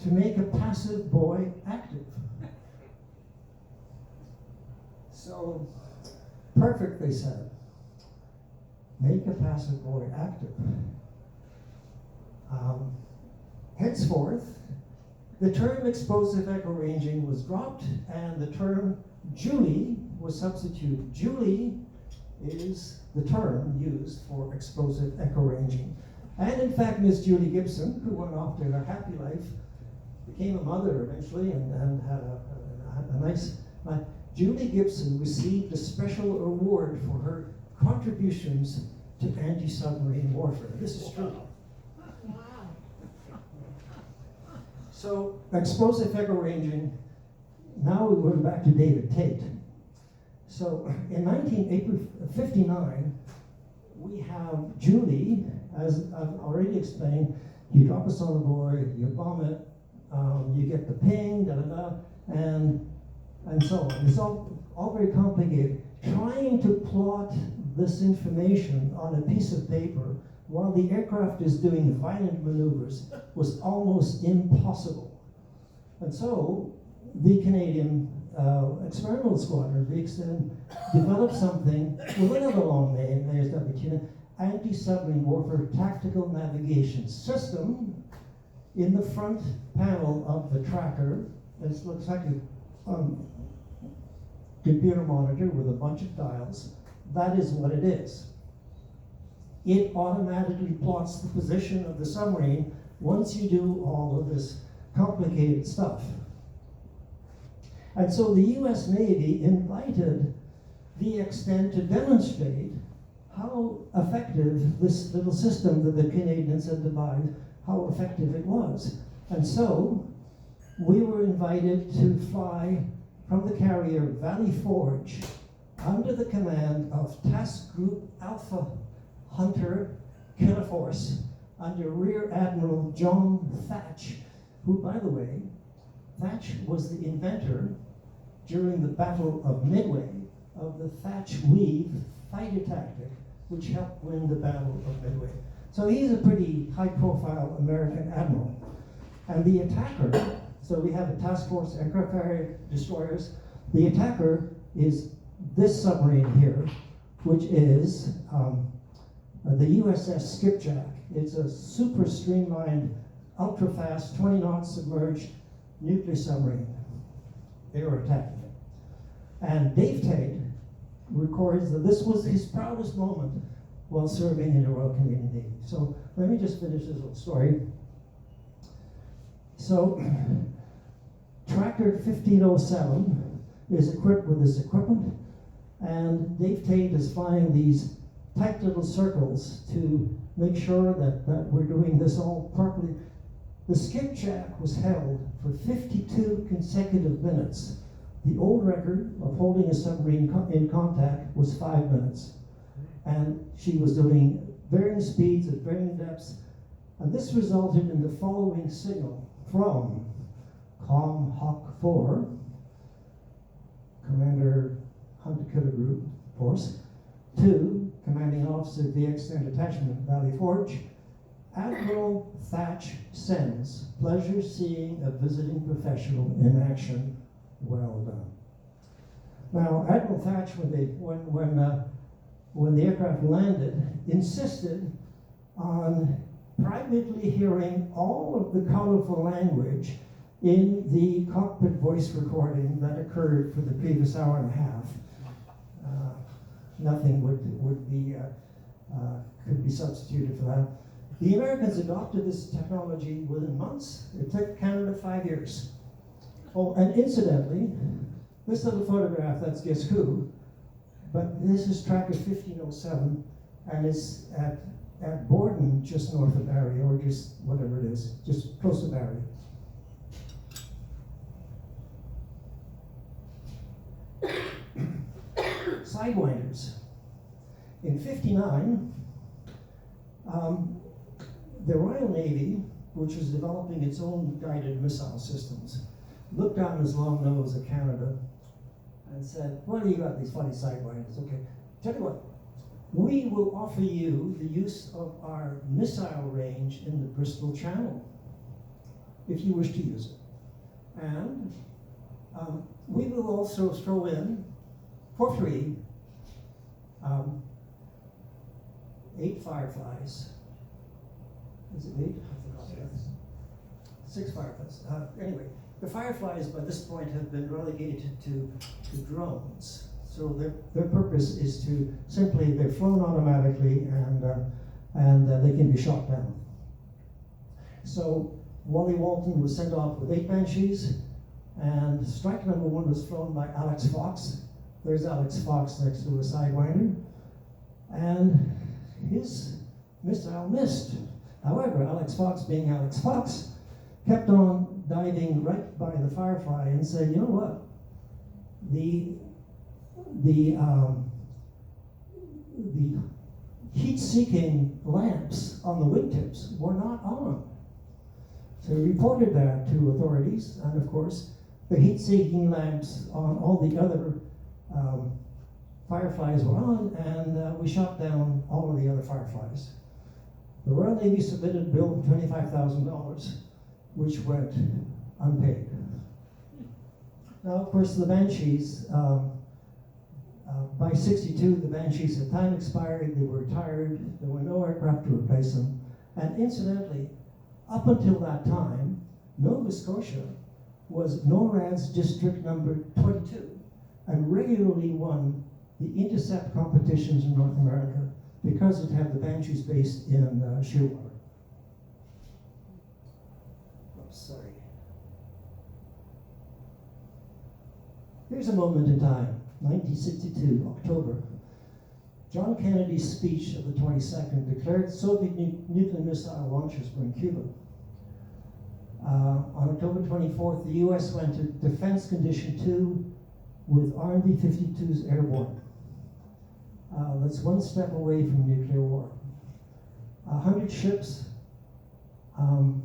to make a passive boy active. So, perfect, they said. Make a passive boy active. Henceforth, the term explosive echo ranging was dropped, and the term Julie was substituted. Julie is the term used for explosive echo ranging. And in fact, Miss Julie Gibson, who went off to her happy life, became a mother eventually and had a nice life. Julie Gibson received a special award for her contributions to anti-submarine warfare. This is true. Wow. So, explosive echo ranging, now we're going back to David Tate. So, in April 59, we have Julie, as I've already explained. You drop us on a buoy, you bomb it, you get the ping, and so on. It's all very complicated. Trying to plot this information on a piece of paper while the aircraft is doing violent maneuvers was almost impossible. And so the Canadian Experimental Squadron, VXN, developed something with another long name, ASWTN, Anti-Submarine Warfare Tactical Navigation System. In the front panel of the tracker, it looks like a computer monitor with a bunch of dials. That is what it is. It automatically plots the position of the submarine once you do all of this complicated stuff. And so the US Navy invited VXN to demonstrate how effective this little system that the Canadians had devised, how effective it was. And so we were invited to fly from the carrier Valley Forge under the command of Task Group Alpha Hunter Killer Force under Rear Admiral John Thatch, who, by the way, Thatch was the inventor during the Battle of Midway of the Thatch-Weave fighter tactic, which helped win the Battle of Midway. So he's a pretty high-profile American admiral. And the attacker, so we have a task force, aircraft carrier, destroyers. The attacker is this submarine here, which is the USS Skipjack. It's a super streamlined, ultra-fast, 20-knot submerged nuclear submarine. They were attacking it. And Dave Tate records that this was his proudest moment while serving in the Royal Canadian Navy. So let me just finish this little story. So, Tracker 1507 is equipped with this equipment, and Dave Tate is flying these tight little circles to make sure that we're doing this all properly. The skipjack was held for 52 consecutive minutes. The old record of holding a submarine in contact was 5 minutes. And she was doing varying speeds at varying depths, and this resulted in the following signal from Com Hawk 4, Commander Hunter Killer Group Force, to Commanding Officer VXN Detachment Valley Forge. Admiral Thatch sends, pleasure seeing a visiting professional in action. Well done. Now, Admiral Thatch, when the aircraft landed, insisted on privately hearing all of the colorful language in the cockpit voice recording that occurred for the previous hour and a half. Nothing could be substituted for that. The Americans adopted this technology within months. It took Canada 5 years. Oh, and incidentally, this little photograph, that's Guess Who, but this is Tracker 1507, and it's at Borden, just north of Barrie, or just whatever it is, just close to Barrie. Sidewinders. In '59, the Royal Navy, which was developing its own guided missile systems, looked down its long nose at Canada and said, "What do you got, these funny sidewinders? Okay, tell you what, we will offer you the use of our missile range in the Bristol Channel." if you wish to use it. And we will also throw in, for free, 8 Fireflies. Is it 8? I forgot. 6 Fireflies. Anyway, the Fireflies by this point have been relegated to drones. So their purpose is to simply, they're flown automatically and they can be shot down. So Wally Walton was sent off with 8 Banshees, and strike number 1 was flown by Alex Fox. There's Alex Fox next to a Sidewinder. And his missile missed. However, Alex Fox, being Alex Fox, kept on diving right by the Firefly and said, you know what? The heat-seeking lamps on the wingtips were not on. So he reported that to authorities, and of course, the heat-seeking lamps on all the other Fireflies were on, and we shot down all of the other Fireflies. The Royal Navy submitted a bill of $25,000, which went unpaid. Now, of course, the Banshees, by '62, the Banshees had time expired, they were retired, there were no aircraft to replace them, and incidentally, up until that time, Nova Scotia was NORAD's district number 22 and regularly won the intercept competitions in North America because it had the Banshees based in Shearwater. Oops, sorry. Here's a moment in time, 1962, October. John Kennedy's speech of the 22nd declared Soviet nuclear missile launchers were in Cuba. On October 24th, the US went to Defense Condition 2 with RMB-52s airborne. That's one step away from nuclear war. 100 ships and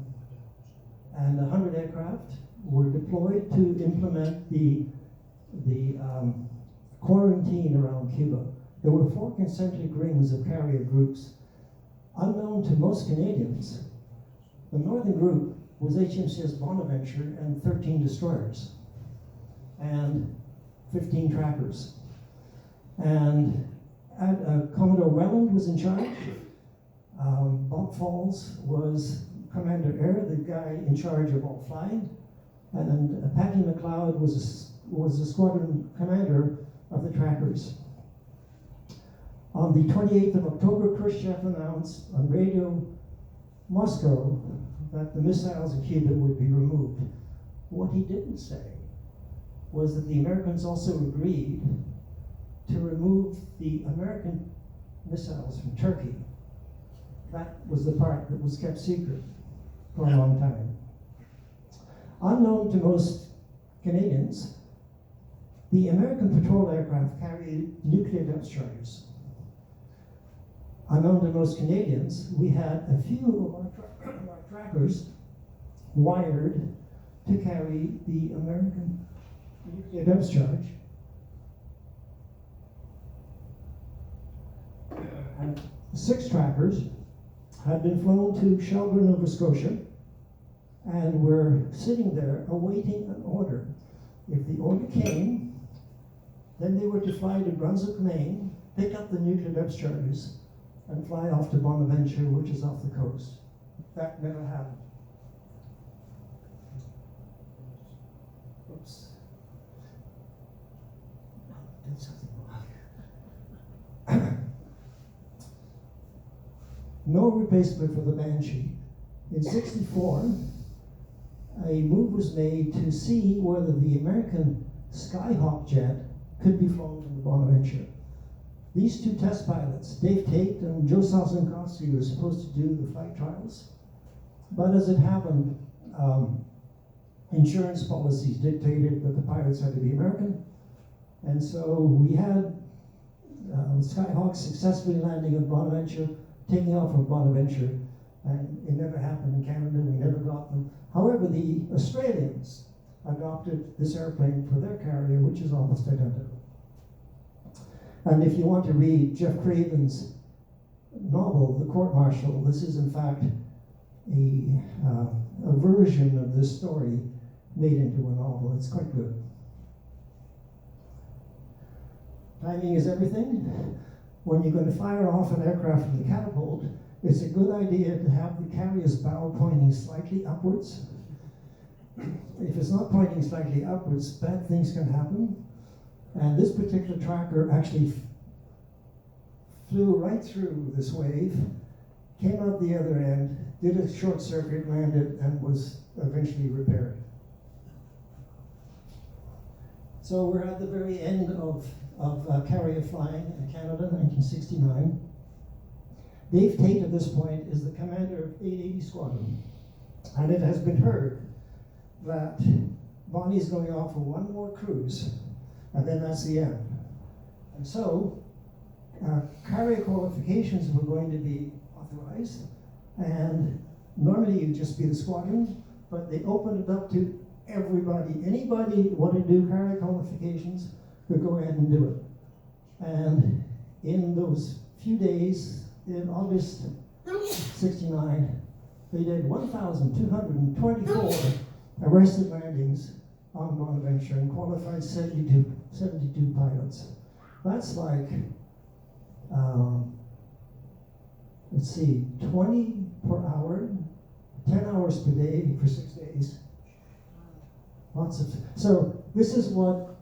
100 aircraft were deployed to implement the quarantine around Cuba. There were 4 concentric rings of carrier groups. Unknown to most Canadians, the northern group was HMCS Bonaventure and 13 destroyers and 15 trackers. And Commodore Welland was in charge. Bob Falls was Commander Air, the guy in charge of all flying. And Patty McLeod was the squadron commander of the trackers. On the 28th of October, Khrushchev announced on Radio Moscow that the missiles in Cuba would be removed. What he didn't say was that the Americans also agreed to remove the American missiles from Turkey. That was the part that was kept secret for a long time. Unknown to most Canadians, the American patrol aircraft carried nuclear depth charges. Unknown to most Canadians, we had a few of our trackers wired to carry the American nuclear depth charge. And 6 trackers had been flown to Shelburne, Nova Scotia, and were sitting there awaiting an order. If the order came, then they were to fly to Brunswick, Maine, pick up the nuclear depth charges, and fly off to Bonaventure, which is off the coast. That never happened. Oops. I did something wrong. No replacement for the Banshee. In '64, a move was made to see whether the American Skyhawk jet could be flown from the Bonaventure. These 2 test pilots, Dave Tate and Joe Sosnkowski, were supposed to do the flight trials. But as it happened, insurance policies dictated that the pilots had to be American. And so we had Skyhawks successfully landing at Bonaventure, taking off from Bonaventure, and it never happened in Canada, we never got them. However, the Australians adopted this airplane for their carrier, which is almost identical. And if you want to read Jeff Craven's novel, The Court Martial, this is in fact a a version of this story made into a novel. It's quite good. Timing is everything. When you're going to fire off an aircraft from the catapult, it's a good idea to have the carrier's bow pointing slightly upwards. If it's not pointing slightly upwards, bad things can happen. And this particular tracker actually flew right through this wave, came out the other end, did a short circuit, landed, and was eventually repaired. So we're at the very end of carrier flying in Canada, 1969. Dave Tate at this point is the commander of 880 Squadron. And it has been heard that Bonnie's going off for one more cruise, and then that's the end. And so, carrier qualifications were going to be authorized, and normally you'd just be the squadron, but they opened it up to everybody. Anybody wanted to do carrier qualifications could go ahead and do it. And in those few days, in August 69, they did 1,224 arrested landings on Bonaventure and qualified 72 pilots. That's like, let's see, 20 per hour, 10 hours per day for 6 days. Lots of, so this is what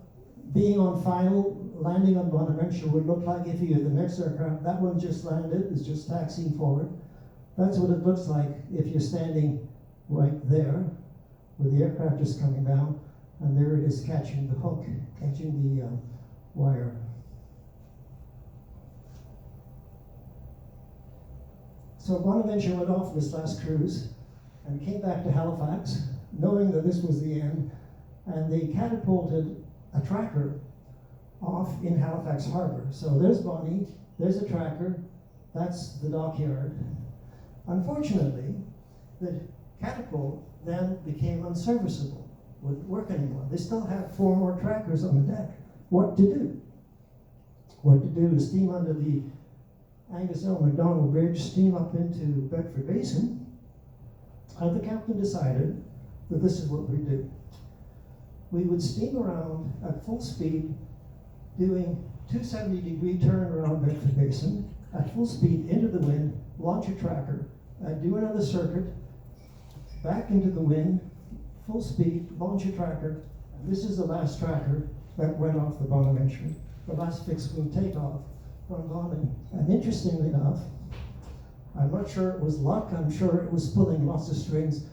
being on final, landing on Bonaventure would look like if you had the next aircraft. That one just landed, is just taxiing forward. That's what it looks like if you're standing right there, with the aircraft just coming down, and there it is catching the hook, catching the wire. So Bonaventure went off this last cruise and came back to Halifax, knowing that this was the end, and they catapulted a tracker off in Halifax Harbor. So there's Bonnie, there's a tracker, that's the dockyard. Unfortunately, the catapult then became unserviceable, wouldn't work anymore. They still had 4 more trackers on the deck. What to do? What to do is steam under the Angus L. MacDonald Bridge, steam up into Bedford Basin, and the captain decided that this is what we do. We would steam around at full speed, doing 270-degree turn around Bedford Basin, at full speed into the wind, launch a tracker, do another circuit, back into the wind, full speed, launch a tracker, and this is the last tracker that went off the Bonaventure, the last fixed wing takeoff from Bonnie. And interestingly enough, I'm not sure it was luck, I'm sure it was pulling lots of strings.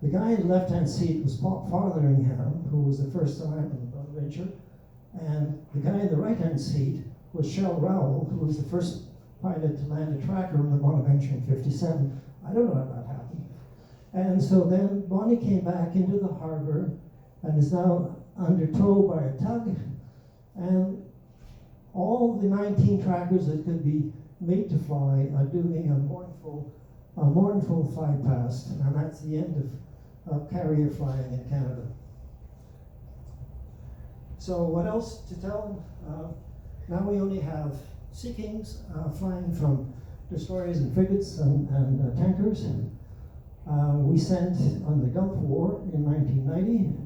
The guy in the left-hand seat was Paul Fotheringham, who was the first to land on the Bonaventure, and the guy in the right-hand seat was Shell Rowell, who was the first pilot to land a tracker on the Bonaventure in '57. I don't know how that happened. And so then Bonnie came back into the harbor and is now under tow by a tug, and all the 19 trackers that could be made to fly are doing a mournful flight past, and that's the end of carrier flying in Canada. So what else to tell? Now we only have Sea Kings flying from destroyers and frigates and tankers. We sent on the Gulf War in 1990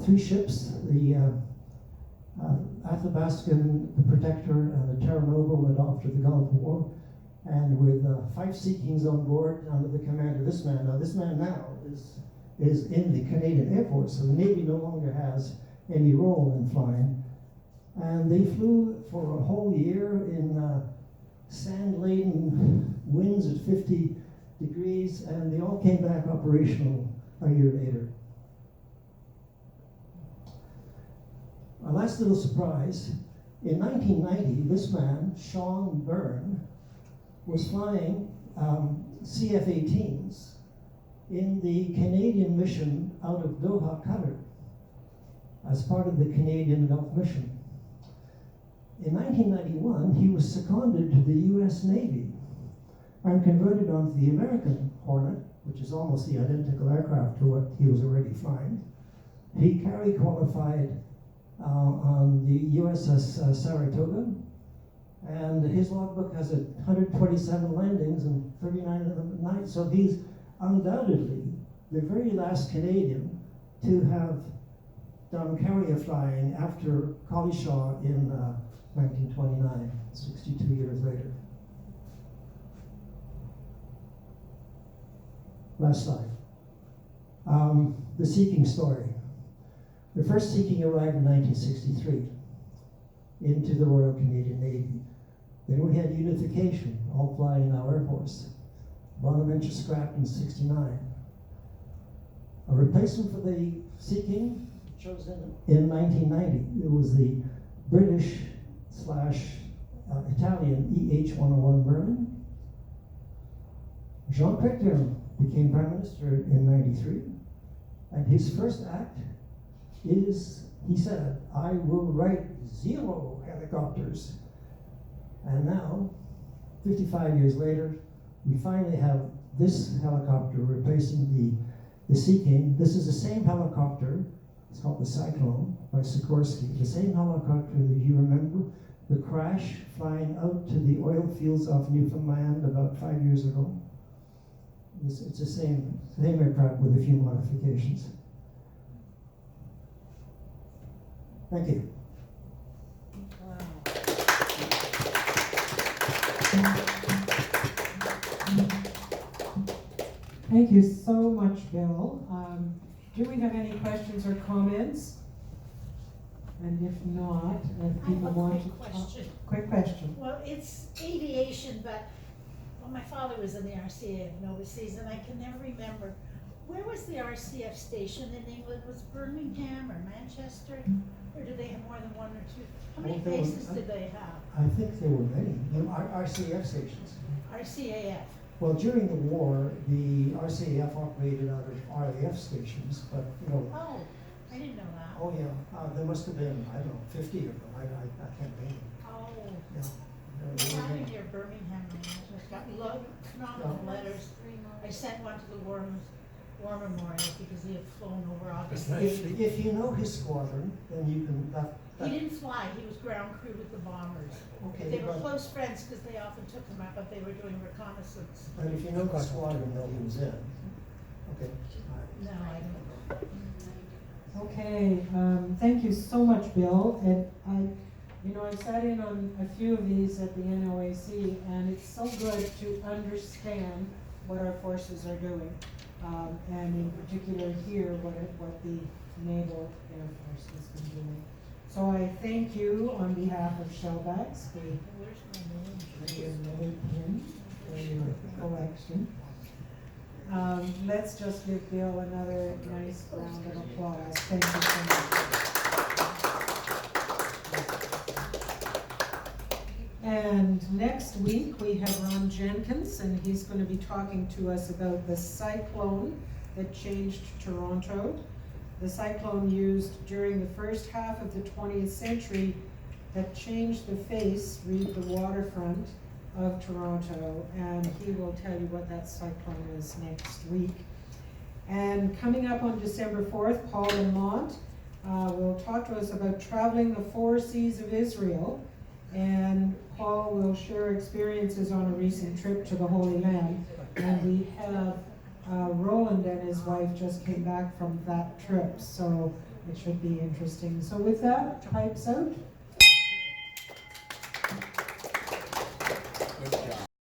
3 ships, the Athabaskan, the Protector, and the Terra Nova went off to the Gulf War, and with 5 Sea Kings on board under the command of this man. Now this man now is in the Canadian Air Force, so the Navy no longer has any role in flying. And they flew for a whole year in sand-laden winds at 50 degrees, and they all came back operational a year later. A last little surprise, in 1990, this man, Sean Byrne, was flying CF-18s in the Canadian mission out of Doha, Qatar, as part of the Canadian Gulf mission. In 1991, he was seconded to the US Navy and converted onto the American Hornet, which is almost the identical aircraft to what he was already flying. He carry qualified on the USS Saratoga, and his logbook has 127 landings and 39 of them at night, so he's undoubtedly the very last Canadian to have done carrier flying after Collishaw in 1929, 62 years later. Last slide. The Seeking story. The first Seeking arrived in 1963 into the Royal Canadian Navy. Then we had unification, all flying now Air Force. Bonaventure scrapped in 69. A replacement for the Seeking chosen in 1990. It was the British / Italian EH-101 Merlin. Jean Chrétien became Prime Minister in 93, and his first act is, he said, I will write 0 helicopters. And now, 55 years later, we finally have this helicopter replacing the Seeking. This is the same helicopter, it's called the Cyclone by Sikorsky, the same helicopter that you remember, the crash flying out to the oil fields off Newfoundland about 5 years ago. It's the same aircraft with a few modifications. Thank you. Wow. Thank you so much, Bill. Do we have any questions or comments? And if not, if people want to talk. Quick question. Well, it's aviation, but my father was in the RCAF and overseas, and I can never remember. Where was the RCF station in England? Was Birmingham or Manchester? Or do they have more than one or two? How many bases did they have? I think there were many. RCF stations. RCAF. Well, during the war, the RCAF operated out of RAF stations, but, you know. Oh, I didn't know that. Oh, yeah. There must have been, I don't know, 50 of them. I can't name them. Oh. Yeah. It's out near Birmingham, it's got phenomenal letters. I sent one to the War Memorial because he had flown over, obviously. If you know his squadron, then you can. He didn't fly, he was ground crew with the bombers. Okay, They were close friends because they often took him out, but they were doing reconnaissance. But if you know the squadron that he was in. Okay. No, I don't. Okay, thank you so much, Bill. And I sat in on a few of these at the NOAC, and it's so good to understand what our forces are doing, and in particular here, what the Naval Air Force has been doing. So I thank you on behalf of Shellbacks for your another pin for your collection. Let's just give Bill another nice round of applause. Thank you so much. And next week we have Ron Jenkins, and he's going to be talking to us about the cyclone that changed Toronto. The cyclone used during the first half of the 20th century that changed the face, read the waterfront of Toronto, and he will tell you what that cyclone is next week. And coming up on December 4th, Paul Lamont will talk to us about traveling the 4 seas of Israel, and Paul will share experiences on a recent trip to the Holy Land. And we have Roland and his wife just came back from that trip, so it should be interesting. So with that, pipes out.